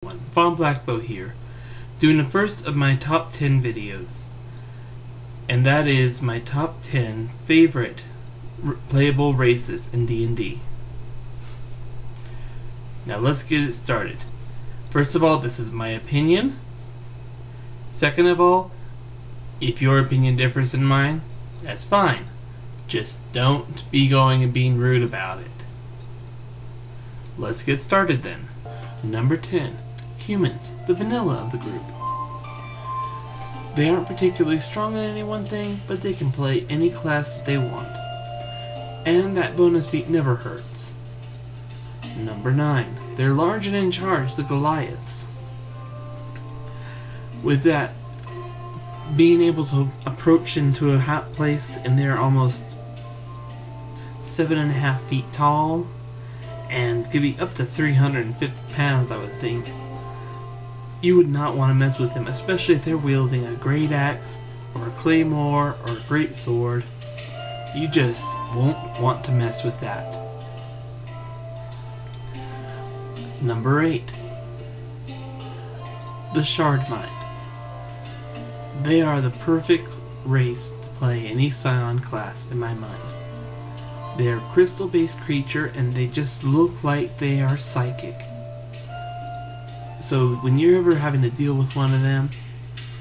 Von Blackbow here, doing the first of my top 10 videos, and that is my top 10 favorite playable races in D&D. Now let's get it started. First of all, this is my opinion. Second of all, if your opinion differs than mine, that's fine. Just don't be going and being rude about it. Let's get started then. Number 10. Humans, the vanilla of the group. They aren't particularly strong in any one thing, but they can play any class that they want. And that bonus feat never hurts. Number 9. They're large and in charge, the Goliaths. With that, being able to approach into a hot place and they're almost 7.5 feet tall and could be up to 350 pounds, I would think. You would not want to mess with them, especially if they're wielding a great axe or a claymore or a great sword. You just won't want to mess with that. Number 8. The Shardmind. They are the perfect race to play any Scion class in my mind. They are a crystal-based creature and they just look like they are psychic. So when you're ever having to deal with one of them,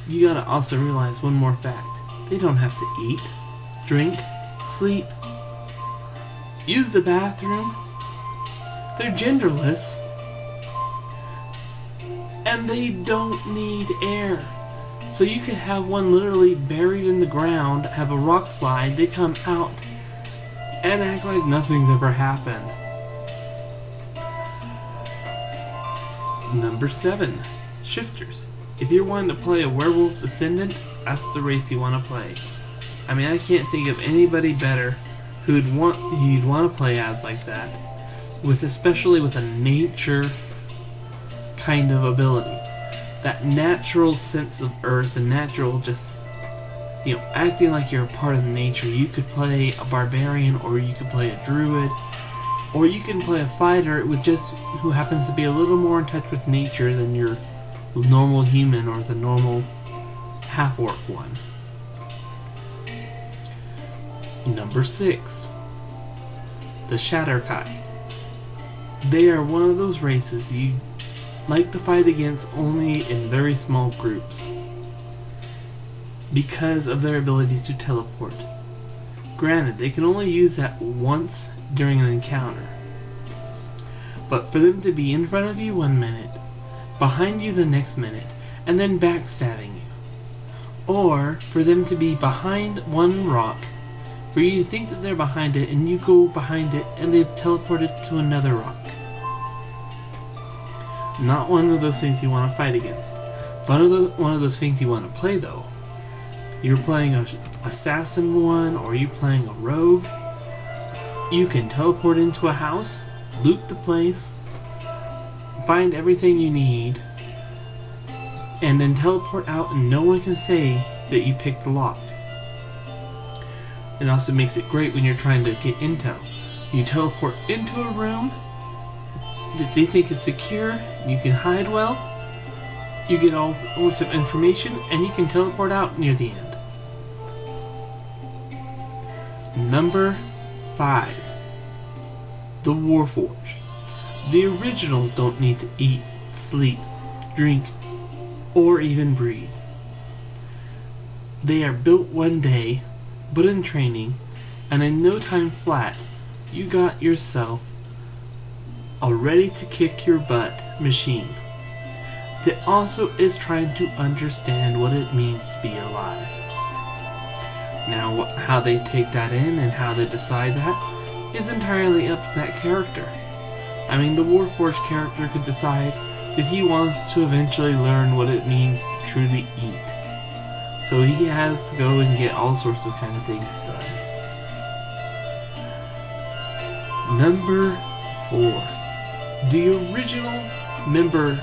you gotta also realize one more fact. They don't have to eat, drink, sleep, use the bathroom. They're genderless. And they don't need air. So you could have one literally buried in the ground, have a rock slide, they come out, and act like nothing's ever happened. Number 7. Shifters. If you're wanting to play a Werewolf Descendant, that's the race you want to play. I mean, I can't think of anybody better you'd want to play as like that, especially with a nature kind of ability. That natural sense of earth, and natural just, acting like you're a part of nature. You could play a barbarian, or you could play a druid, or you can play a fighter who happens to be a little more in touch with nature than your normal human or the normal half-orc one. Number 6. The Shatterkai. They are one of those races you like to fight against only in very small groups because of their ability to teleport. Granted, they can only use that once during an encounter, but for them to be in front of you 1 minute, behind you the next minute, and then backstabbing you, or for them to be behind one rock, for you to think that they're behind it and you go behind it and they've teleported to another rock. Not one of those things you want to fight against. One of those things you want to play though. You're playing an assassin one, or you're playing a rogue. You can teleport into a house, loot the place, find everything you need, and then teleport out and no one can say that you picked the lock. It also makes it great when you're trying to get intel. You teleport into a room that they think is secure, you can hide well, you get all sorts of information, and you can teleport out near the end. Number 5. The Warforged. The originals don't need to eat, sleep, drink, or even breathe. They are built one day, but in training, and in no time flat, you got yourself a ready-to-kick-your-butt machine that also is trying to understand what it means to be alive. Now, how they take that in and how they decide that is entirely up to that character. I mean, the Warforged character could decide that he wants to eventually learn what it means to truly eat. So he has to go and get all sorts of kind of things done. Number 4. The original member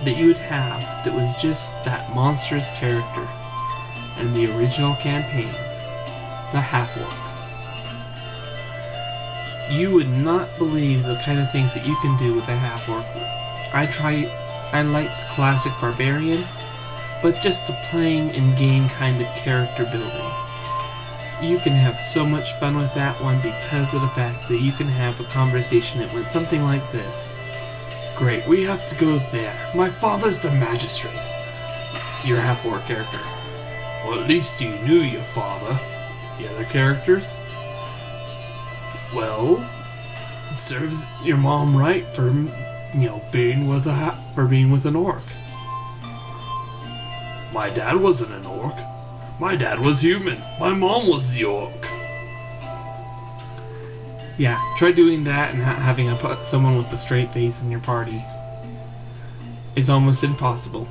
that you would have that was just that monstrous character in the original campaigns, the half-orc. You would not believe the kind of things that you can do with a half-orc. I try I like the classic barbarian, but just a playing in-game kind of character building. You can have so much fun with that one because of the fact that you can have a conversation that went something like this. Great, we have to go there. My father's the magistrate. Your half-orc character. Well, at least you knew your father. The other characters? Well, it serves your mom right for, being with an orc. My dad wasn't an orc. My dad was human. My mom was the orc. Yeah, try doing that and having someone with a straight face in your party. It's almost impossible.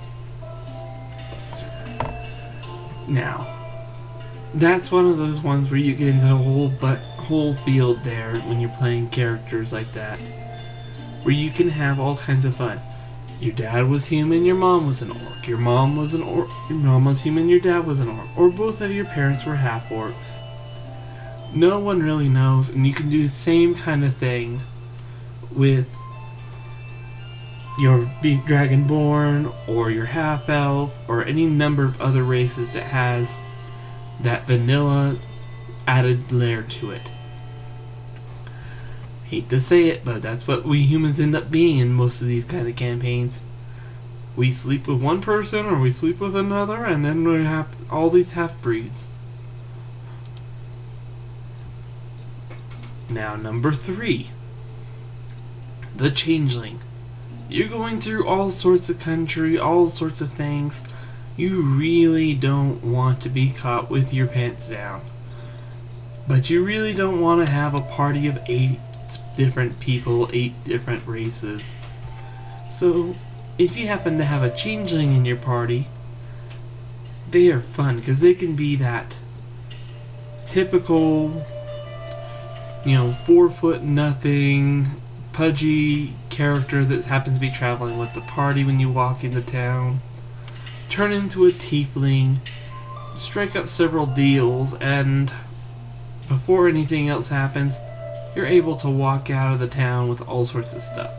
Now, that's one of those ones where you get into a whole field there when you're playing characters like that, where you can have all kinds of fun. Your dad was human, your mom was an orc. Your mom was an orc, your mom was human, your dad was an orc. Or both of your parents were half-orcs. No one really knows, and you can do the same kind of thing with your Dragonborn, or your half-elf, or any number of other races that has that vanilla added layer to it. Hate to say it, but that's what we humans end up being in most of these kind of campaigns. We sleep with one person, or we sleep with another, and then we have all these half-breeds. Now, number 3. The Changeling. You're going through all sorts of country, all sorts of things. You really don't want to be caught with your pants down. But you really don't want to have a party of 8 different people, 8 different races. So, if you happen to have a changeling in your party, they are fun because they can be that typical, 4'0", pudgy character that happens to be traveling with the party when you walk into town. Turn into a tiefling, strike up several deals, and before anything else happens, you're able to walk out of the town with all sorts of stuff.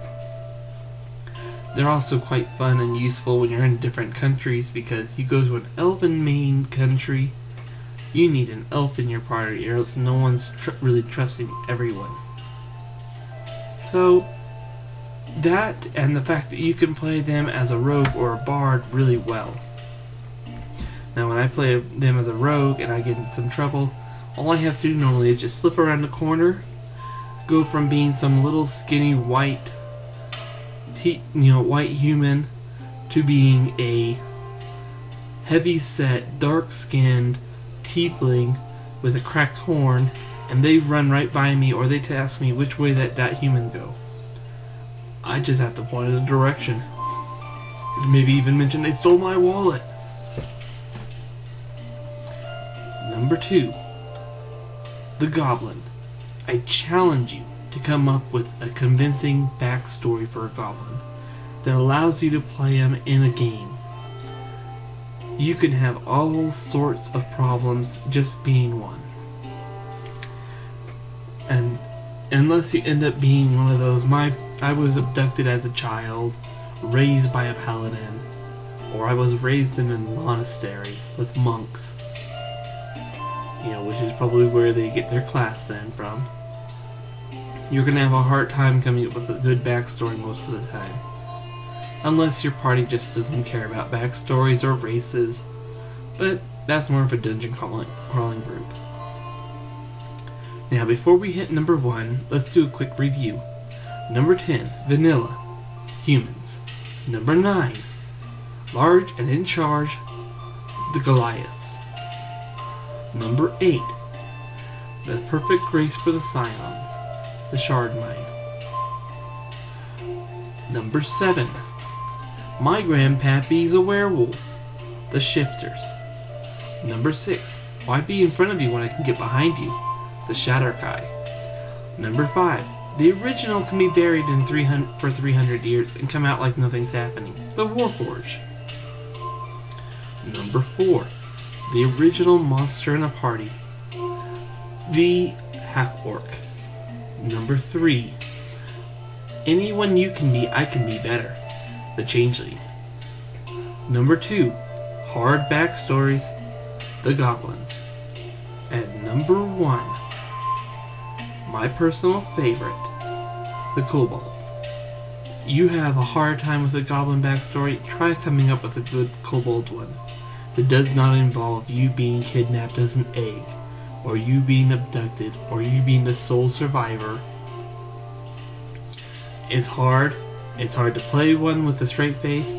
They're also quite fun and useful when you're in different countries because you go to an elven main country. You need an elf in your party or else no one's really trusting everyone. So, that and the fact that you can play them as a rogue or a bard really well. Now when I play them as a rogue and I get into some trouble, all I have to do normally is just slip around the corner, go from being some little skinny white human to being a heavy-set, dark-skinned tiefling with a cracked horn, and they run right by me or they ask me which way that human go. I just have to point in a direction. Maybe even mention they stole my wallet. Number 2. The Goblin. I challenge you to come up with a convincing backstory for a goblin that allows you to play him in a game. You can have all sorts of problems just being one. And unless you end up being one of those, I was abducted as a child, raised by a paladin, or I was raised in a monastery with monks, which is probably where they get their class then from. You're going to have a hard time coming up with a good backstory most of the time. Unless your party just doesn't care about backstories or races, but that's more of a dungeon crawling group. Now before we hit number 1, let's do a quick review. Number 10, Vanilla, Humans. Number 9, Large and in Charge, the Goliaths. Number 8, The Perfect Grace for the Scions, the Shardmine. Number 7, My Grandpappy's a Werewolf, the Shifters. Number 6, Why Be in Front of You when I can get behind you, the Shatterkai. Number 5, The original can be buried in 300 years and come out like nothing's happening, the Warforged. Number 4, The original monster in a party, the Half-Orc. Number 3, Anyone you can be, I can be better, the Changeling. Number 2, hard backstories, the Goblins. And number 1, my personal favorite, the Kobolds. You have a hard time with a Goblin backstory, try coming up with a good Kobold one that does not involve you being kidnapped as an egg, or you being abducted, or you being the sole survivor. It's hard to play one with a straight face,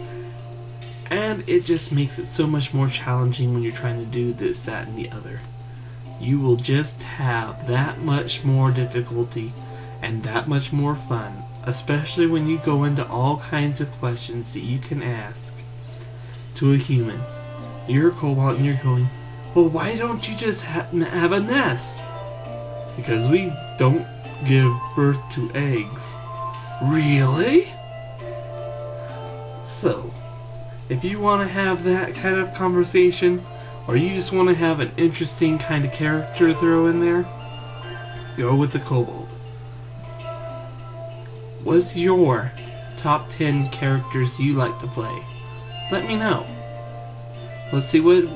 and it just makes it so much more challenging when you're trying to do this, that, and the other. You will just have that much more difficulty and that much more fun, especially when you go into all kinds of questions that you can ask to a human. You're a kobold and you're going, well, why don't you just have a nest? Because we don't give birth to eggs. Really? So, if you want to have that kind of conversation, or you just want to have an interesting kind of character to throw in there, go with the Kobold. What's your top 10 characters you like to play? Let me know. Let's see what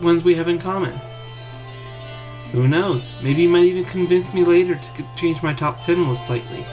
ones we have in common. Who knows? Maybe you might even convince me later to change my top 10 list slightly.